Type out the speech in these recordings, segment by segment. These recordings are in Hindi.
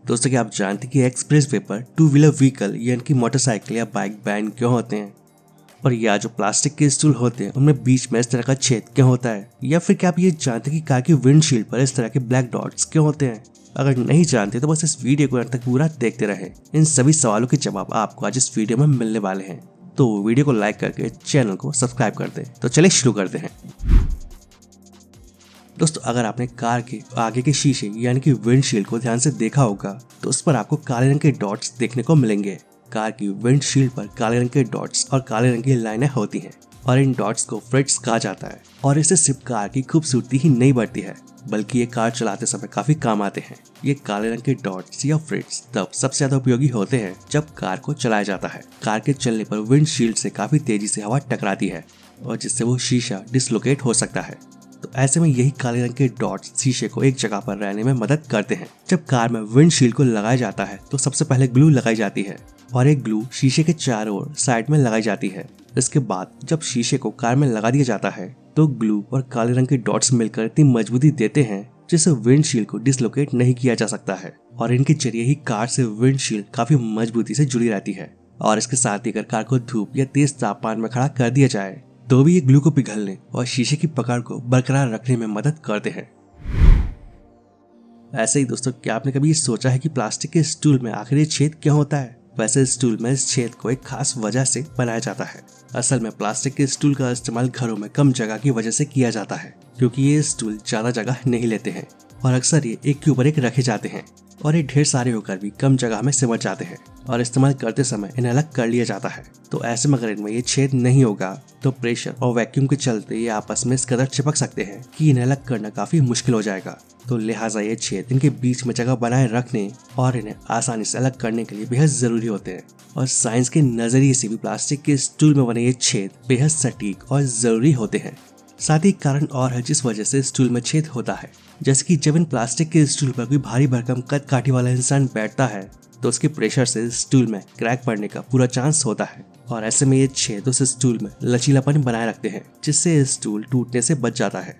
दोस्तों क्या आप जानते हैं कि एक्सप्रेस वे पर टू व्हीलर व्हीकल यानी कि मोटरसाइकिल या बाइक बैन क्यों होते हैं? और या जो प्लास्टिक के स्टूल होते हैं उनमें बीच में इस तरह का छेद क्यों होता है? या फिर क्या आप ये जानते हैं कि कार की विंडशील्ड पर इस तरह के ब्लैक डॉट्स क्यों होते हैं? अगर नहीं जानते तो बस इस वीडियो को अंत तक पूरा देखते रहें। इन सभी सवालों के जवाब आपको आज इस वीडियो में मिलने वाले हैं, तो वीडियो को लाइक करके चैनल को सब्सक्राइब कर दें। तो चलिए शुरू करते हैं। दोस्तों अगर आपने कार के आगे के शीशे यानी कि विंडशील्ड को ध्यान से देखा होगा तो उस पर आपको काले रंग के डॉट्स देखने को मिलेंगे। कार की विंडशील्ड पर काले रंग के डॉट्स और काले रंग की लाइनें होती हैं और इन डॉट्स को फ्रिट्स कहा जाता है। और इससे सिर्फ कार की खूबसूरती ही नहीं बढ़ती है बल्कि ये कार चलाते समय काफी काम आते हैं। ये काले रंग के डॉट्स या फ्रिट्स तब सबसे ज्यादा उपयोगी होते हैं जब कार को चलाया जाता है। कार के चलने पर विंडशील्ड से काफी तेजी से हवा टकराती है और जिससे वो शीशा डिसलोकेट हो सकता है। तो ऐसे में यही काले रंग के डॉट्स शीशे को एक जगह पर रहने में मदद करते हैं। जब कार में विंडशील्ड को लगाया जाता है तो सबसे पहले ग्लू लगाई जाती है और एक ग्लू शीशे के चारों ओर साइड में लगाई जाती है। इसके बाद जब शीशे को कार में लगा दिया जाता है तो ग्लू और काले रंग के डॉट्स मिलकर इतनी मजबूती देते हैं जिससे विंडशील्ड को डिसलोकेट नहीं किया जा सकता है और इनके जरिए ही कार से विंडशील्ड काफी मजबूती से जुड़ी रहती है। और इसके साथ ही अगर कार को धूप या तेज तापमान में खड़ा कर दिया जाए तो भी ये ग्लू को पिघलने और शीशे की पकड़ को बरकरार रखने में मदद करते हैं। ऐसे ही दोस्तों क्या आपने कभी ये सोचा है कि प्लास्टिक के स्टूल में आखिर ये छेद क्यों होता है? वैसे स्टूल में इस छेद को एक खास वजह से बनाया जाता है। असल में प्लास्टिक के स्टूल का इस्तेमाल घरों में कम जगह की वजह से किया जाता है क्योंकि ये स्टूल ज्यादा जगह नहीं लेते हैं और अक्सर ये एक के ऊपर एक रखे जाते हैं और ये ढेर सारे होकर भी कम जगह में सिमट जाते हैं और इस्तेमाल करते समय इन्हें अलग कर लिया जाता है। तो ऐसे में अगर इनमें ये छेद नहीं होगा तो प्रेशर और वैक्यूम के चलते ये आपस में इस कदर चिपक सकते हैं कि इन्हें अलग करना काफी मुश्किल हो जाएगा। तो लिहाजा ये छेद इनके बीच में जगह बनाए रखने और इन्हें आसानी से अलग करने के लिए बेहद जरूरी होते हैं। और साइंस के नजरिए से भी प्लास्टिक के स्टूल में बने ये छेद बेहद सटीक और जरूरी होते हैं। साथ ही कारण और है जिस वजह से स्टूल में छेद होता है, जैसे कि जब इन प्लास्टिक के स्टूल पर कोई भारी भरकम कद काठी वाला इंसान बैठता है तो उसके प्रेशर से स्टूल में क्रैक पड़ने का पूरा चांस होता है और ऐसे में ये छेद उस स्टूल में लचीलापन बनाए रखते हैं जिससे स्टूल टूटने से बच जाता है।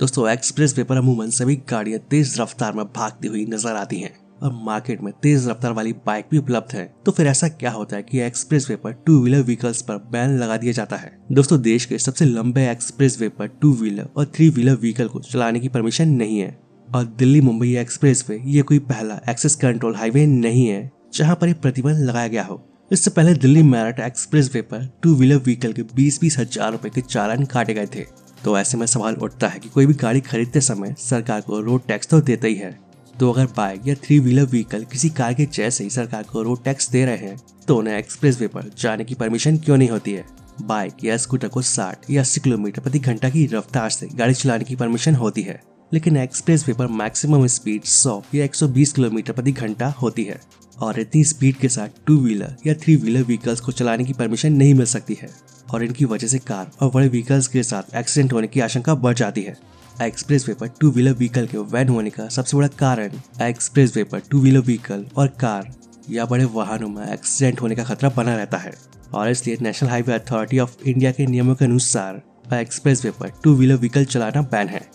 दोस्तों एक्सप्रेस वे पर अमूमन सभी गाड़ियां तेज रफ्तार में भागती हुई नजर आती हैं और मार्केट में तेज रफ्तार वाली बाइक भी उपलब्ध है। तो फिर ऐसा क्या होता है कि एक्सप्रेस वे पर टू व्हीलर व्हीकल्स पर बैन लगा दिया जाता है? दोस्तों देश के सबसे लंबे एक्सप्रेस वे पर टू व्हीलर और थ्री व्हीलर व्हीकल को चलाने की परमिशन नहीं है और दिल्ली मुंबई एक्सप्रेस वे ये कोई पहला एक्सेस कंट्रोल हाईवे नहीं है जहाँ पर प्रतिबंध लगाया गया हो। इससे पहले दिल्ली मेरठ एक्सप्रेस वे पर टू व्हीलर व्हीकल के 20-20 हजार रुपए के चालान काटे गए थे। तो ऐसे में सवाल उठता है कि कोई भी गाड़ी खरीदते समय सरकार को रोड टैक्स तो देता ही है, तो अगर बाइक या थ्री व्हीलर व्हीकल किसी कार के जैसे ही सरकार को रोड टैक्स दे रहे हैं तो उन्हें एक्सप्रेस वे पर जाने की परमिशन क्यों नहीं होती है? बाइक या स्कूटर को 60 या 80 किलोमीटर प्रति घंटा की रफ्तार से गाड़ी चलाने की परमिशन होती है, लेकिन एक्सप्रेस वे पर मैक्सिमम स्पीड 100 या 120 किलोमीटर प्रति घंटा होती है और इतनी स्पीड के साथ टू व्हीलर या थ्री व्हीलर व्हीकल्स को चलाने की परमिशन नहीं मिल सकती है और इनकी वजह से कार और बड़े व्हीकल्स के साथ एक्सीडेंट होने की आशंका बढ़ जाती है। एक्सप्रेस वे पर टू व्हीलर व्हीकल के बैन होने का सबसे बड़ा कारण एक्सप्रेस वे पर टू व्हीलर व्हीकल और कार या बड़े वाहनों में एक्सीडेंट होने का खतरा बना रहता है और इसलिए national highway authority of India के नियमों के अनुसार एक्सप्रेस वे पर टू व्हीलर व्हीकल चलाना बैन है।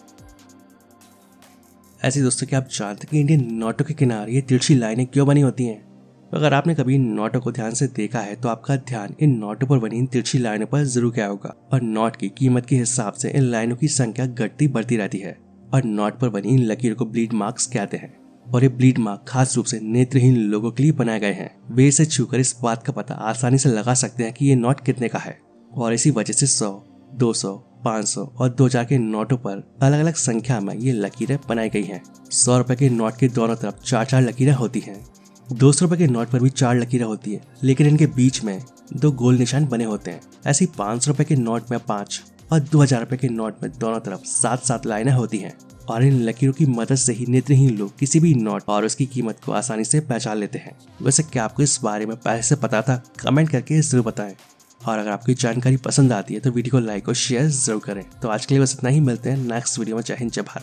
ऐसे दोस्तों क्या आप जानते हैं कि इंडियन नोटों के किनारे ये तिरछी लाइनें क्यों बनी होती हैं? अगर आपने कभी इन नोटों को ध्यान से देखा है तो आपका ध्यान इन नोटों पर बनी इन तिरछी लाइनों पर जरूर गया होगा और नोट की कीमत के हिसाब से इन लाइनों की संख्या घटती बढ़ती रहती है और नोट पर बनी इन लकीरों को ब्लीड मार्क्स कहते हैं और ये ब्लीड मार्क खास रूप से नेत्रहीन लोगों के लिए बनाए गए हैं। वे इसे छूकर इस बात का पता आसानी से लगा सकते हैं कि ये नोट कितने का है और इसी वजह से 100, 200, 500 और 2000 के नोटों पर अलग अलग संख्या में ये लकीरें बनाई गई हैं। 100 रुपए के नोट के दोनों तरफ 4-4 लकीरें होती हैं। 200 रुपए के नोट पर भी 4 लकीरें होती है लेकिन इनके बीच में 2 गोल निशान बने होते हैं। ऐसे ही 500 रुपए के नोट में 5 और 2000 रुपए के नोट में दोनों तरफ 7-7 लाइनें होती हैं और इन लकीरों की मदद से ही नेत्रहीन लोग किसी भी नोट और उसकी कीमत को आसानी से पहचान लेते हैं। वैसे क्या आपको इस बारे में पहले से पता था? कमेंट करके जरूर बताएं और अगर आपको जानकारी पसंद आती है तो वीडियो को लाइक और शेयर जरूर करें। तो आज के लिए बस इतना ही, मिलते हैं नेक्स्ट वीडियो में। जय हिंद, जय भारत।